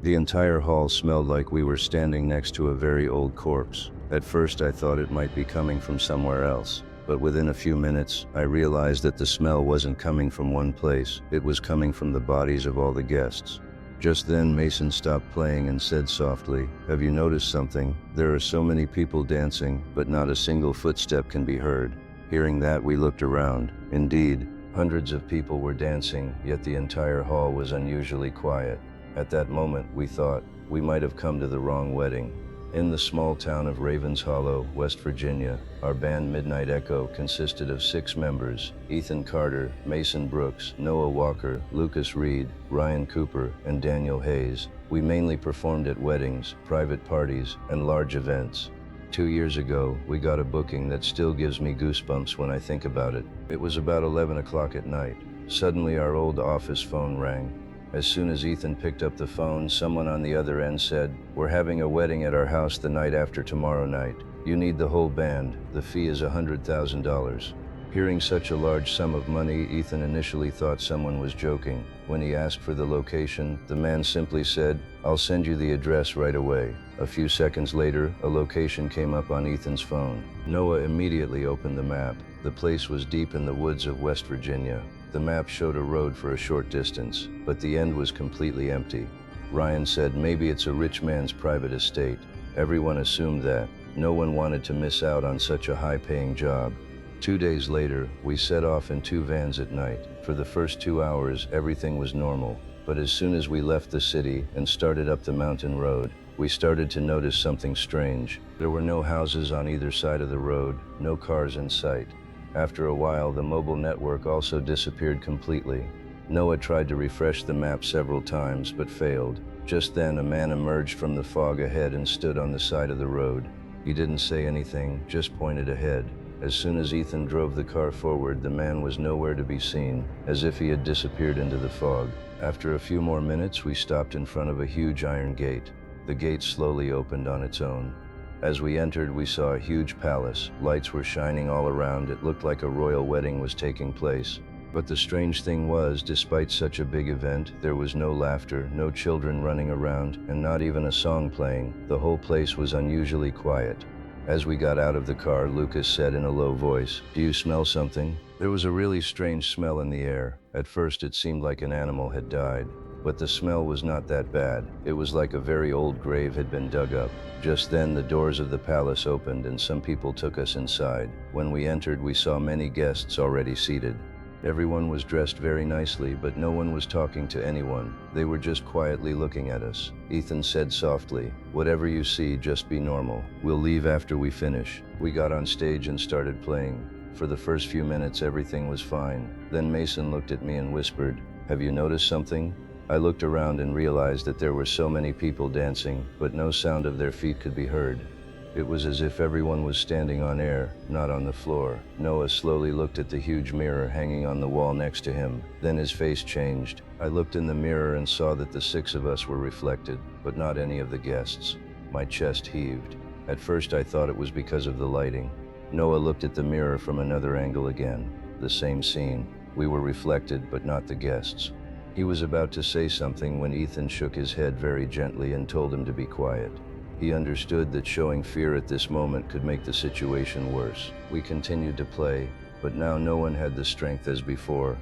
The entire hall smelled like we were standing next to a very old corpse. At first I thought it might be coming from somewhere else, but within a few minutes, I realized that the smell wasn't coming from one place, it was coming from the bodies of all the guests. Just then Mason stopped playing and said softly, "Have you noticed something? There are so many people dancing, but not a single footstep can be heard." Hearing that, we looked around. Indeed, hundreds of people were dancing, yet the entire hall was unusually quiet. At that moment, we thought, we might have come to the wrong wedding. In the small town of Ravens Hollow, West Virginia, our band Midnight Echo consisted of 6 members: Ethan Carter, Mason Brooks, Noah Walker, Lucas Reed, Ryan Cooper, and Daniel Hayes. We mainly performed at weddings, private parties, and large events. 2 years ago, we got a booking that still gives me goosebumps when I think about it. It was about 11 o'clock at night. Suddenly our old office phone rang. As soon as Ethan picked up the phone, someone on the other end said, "We're having a wedding at our house the night after tomorrow night. You need the whole band. The fee is $100,000. Hearing such a large sum of money, Ethan initially thought someone was joking. When he asked for the location, the man simply said, "I'll send you the address right away." A few seconds later, a location came up on Ethan's phone. Noah immediately opened the map. The place was deep in the woods of West Virginia. The map showed a road for a short distance, but the end was completely empty. Ryan said maybe it's a rich man's private estate. Everyone assumed that. No one wanted to miss out on such a high-paying job. 2 days later, we set off in 2 vans at night. For the first 2 hours, everything was normal. But as soon as we left the city and started up the mountain road, we started to notice something strange. There were no houses on either side of the road, no cars in sight. After a while, the mobile network also disappeared completely. Noah tried to refresh the map several times, but failed. Just then, a man emerged from the fog ahead and stood on the side of the road. He didn't say anything, just pointed ahead. As soon as Ethan drove the car forward, the man was nowhere to be seen, as if he had disappeared into the fog. After a few more minutes, we stopped in front of a huge iron gate. The gate slowly opened on its own. As we entered, we saw a huge palace. Lights were shining all around. It looked like a royal wedding was taking place. But the strange thing was, despite such a big event, there was no laughter, no children running around, and not even a song playing. The whole place was unusually quiet. As we got out of the car, Lucas said in a low voice, "Do you smell something?" There was a really strange smell in the air. At first it seemed like an animal had died. But the smell was not that bad. It was like a very old grave had been dug up. Just then the doors of the palace opened and some people took us inside. When we entered, we saw many guests already seated. Everyone was dressed very nicely, but no one was talking to anyone. They were just quietly looking at us. Ethan said softly, "Whatever you see, just be normal. We'll leave after we finish." We got on stage and started playing. For the first few minutes, everything was fine. Then Mason looked at me and whispered, "Have you noticed something?" I looked around and realized that there were so many people dancing, but no sound of their feet could be heard. It was as if everyone was standing on air, not on the floor. Noah slowly looked at the huge mirror hanging on the wall next to him. Then his face changed. I looked in the mirror and saw that the 6 of us were reflected, but not any of the guests. My chest heaved. At first I thought it was because of the lighting. Noah looked at the mirror from another angle again. The same scene. We were reflected, but not the guests. He was about to say something when Ethan shook his head very gently and told him to be quiet. He understood that showing fear at this moment could make the situation worse. We continued to play, but now no one had the strength as before.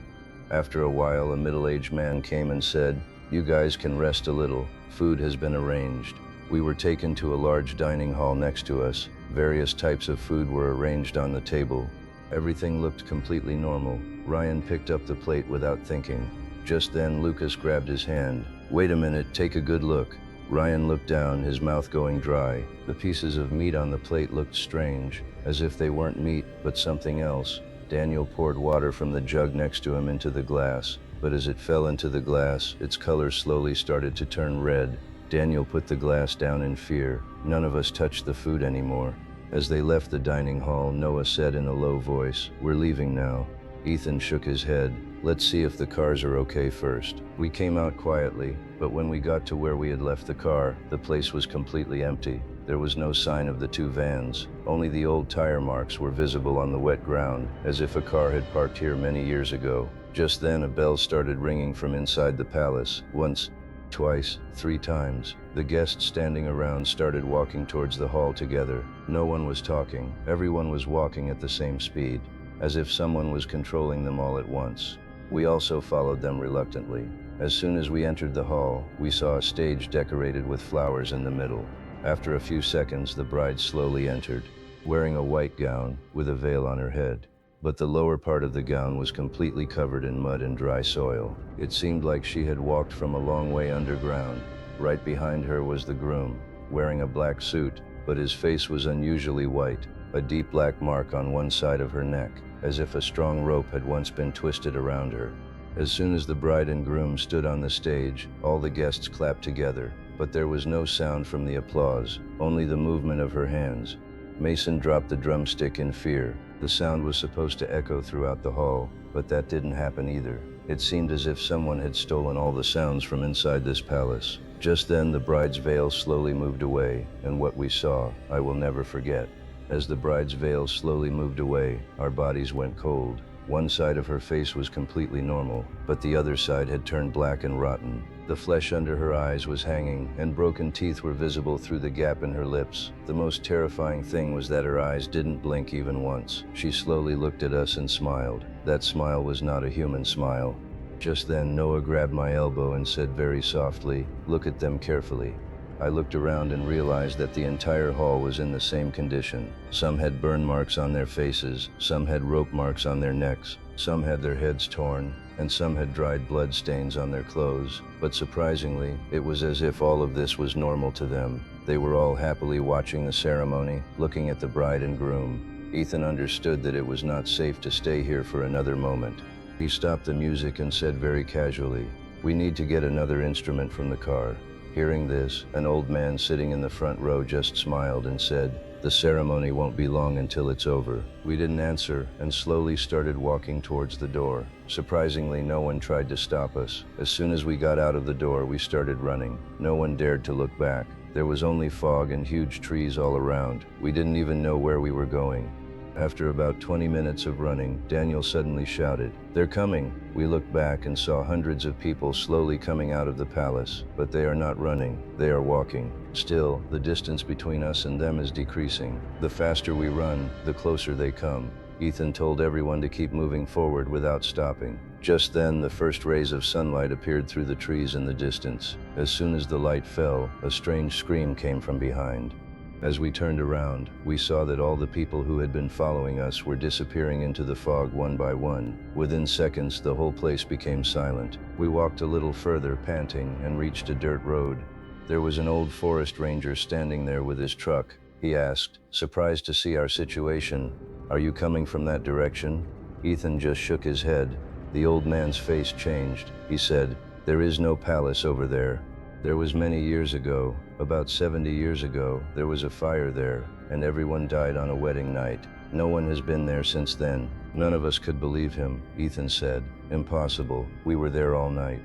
After a while, a middle-aged man came and said, "You guys can rest a little. Food has been arranged." We were taken to a large dining hall next to us. Various types of food were arranged on the table. Everything looked completely normal. Ryan picked up the plate without thinking. Just then, Lucas grabbed his hand. "Wait a minute, take a good look." Ryan looked down, his mouth going dry. The pieces of meat on the plate looked strange, as if they weren't meat, but something else. Daniel poured water from the jug next to him into the glass, but as it fell into the glass, its color slowly started to turn red. Daniel put the glass down in fear. None of us touched the food anymore. As they left the dining hall, Noah said in a low voice, "We're leaving now." Ethan shook his head. "Let's see if the cars are okay first." We came out quietly, but when we got to where we had left the car, the place was completely empty. There was no sign of the 2 vans. Only the old tire marks were visible on the wet ground, as if a car had parked here many years ago. Just then a bell started ringing from inside the palace. Once Twice, 3 times, the guests standing around started walking towards the hall together. No one was talking, everyone was walking at the same speed, as if someone was controlling them all at once. We also followed them reluctantly. As soon as we entered the hall, we saw a stage decorated with flowers in the middle. After a few seconds, the bride slowly entered, wearing a white gown with a veil on her head. But the lower part of the gown was completely covered in mud and dry soil. It seemed like she had walked from a long way underground. Right behind her was the groom, wearing a black suit, but his face was unusually white, a deep black mark on one side of her neck, as if a strong rope had once been twisted around her. As soon as the bride and groom stood on the stage, all the guests clapped together, but there was no sound from the applause, only the movement of her hands. Mason dropped the drumstick in fear. The sound was supposed to echo throughout the hall, but that didn't happen either. It seemed as if someone had stolen all the sounds from inside this palace. Just then, the bride's veil slowly moved away, and what we saw, I will never forget. As the bride's veil slowly moved away, our bodies went cold. One side of her face was completely normal, but the other side had turned black and rotten. The flesh under her eyes was hanging, and broken teeth were visible through the gap in her lips. The most terrifying thing was that her eyes didn't blink even once. She slowly looked at us and smiled. That smile was not a human smile. Just then, Noah grabbed my elbow and said very softly, "Look at them carefully." I looked around and realized that the entire hall was in the same condition. Some had burn marks on their faces, some had rope marks on their necks, some had their heads torn, and some had dried blood stains on their clothes. But surprisingly, it was as if all of this was normal to them. They were all happily watching the ceremony, looking at the bride and groom. Ethan understood that it was not safe to stay here for another moment. He stopped the music and said very casually, "We need to get another instrument from the car." Hearing this, an old man sitting in the front row just smiled and said, "The ceremony won't be long until it's over." We didn't answer and slowly started walking towards the door. Surprisingly, no one tried to stop us. As soon as we got out of the door, we started running. No one dared to look back. There was only fog and huge trees all around. We didn't even know where we were going. After about 20 minutes of running, Daniel suddenly shouted, "They're coming!" We looked back and saw hundreds of people slowly coming out of the palace, but they are not running, they are walking. Still, the distance between us and them is decreasing. The faster we run, the closer they come. Ethan told everyone to keep moving forward without stopping. Just then, the first rays of sunlight appeared through the trees in the distance. As soon as the light fell, a strange scream came from behind. As we turned around, we saw that all the people who had been following us were disappearing into the fog one by one. Within seconds, the whole place became silent. We walked a little further, panting, and reached a dirt road. There was an old forest ranger standing there with his truck. He asked, surprised to see our situation, "Are you coming from that direction?" Ethan just shook his head. The old man's face changed. He said, "There is no palace over there. There was many years ago, about 70 years ago, there was a fire there, and everyone died on a wedding night. No one has been there since then." None of us could believe him. Ethan said, "Impossible, we were there all night."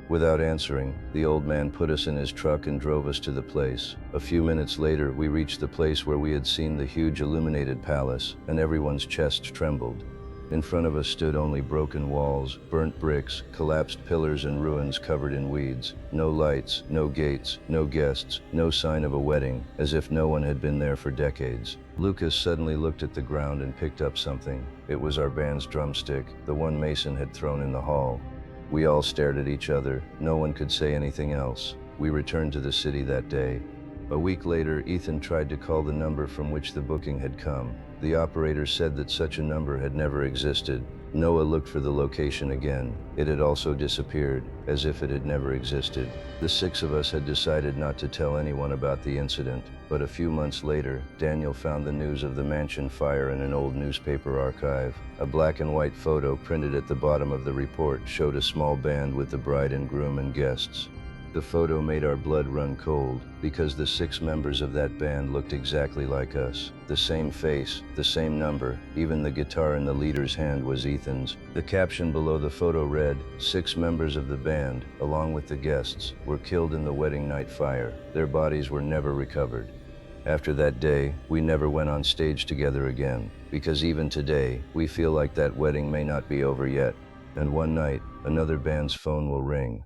Without answering, the old man put us in his truck and drove us to the place. A few minutes later, we reached the place where we had seen the huge illuminated palace, and everyone's chest trembled. In front of us stood only broken walls, burnt bricks, collapsed pillars, and ruins covered in weeds. No lights, no gates, no guests, no sign of a wedding, as if no one had been there for decades. Lucas suddenly looked at the ground and picked up something. It was our band's drumstick, the one Mason had thrown in the hall. We all stared at each other. No one could say anything else. We returned to the city that day. A week later, Ethan tried to call the number from which the booking had come. The operator said that such a number had never existed. Noah looked for the location again. It had also disappeared, as if it had never existed. The 6 of us had decided not to tell anyone about the incident, but a few months later, Daniel found the news of the mansion fire in an old newspaper archive. A black and white photo printed at the bottom of the report showed a small band with the bride and groom and guests. The photo made our blood run cold, because the 6 members of that band looked exactly like us. The same face, the same number, even the guitar in the leader's hand was Ethan's. The caption below the photo read, "6 members of the band, along with the guests, were killed in the wedding night fire. Their bodies were never recovered." After that day, we never went on stage together again, because even today, we feel like that wedding may not be over yet. And one night, another band's phone will ring.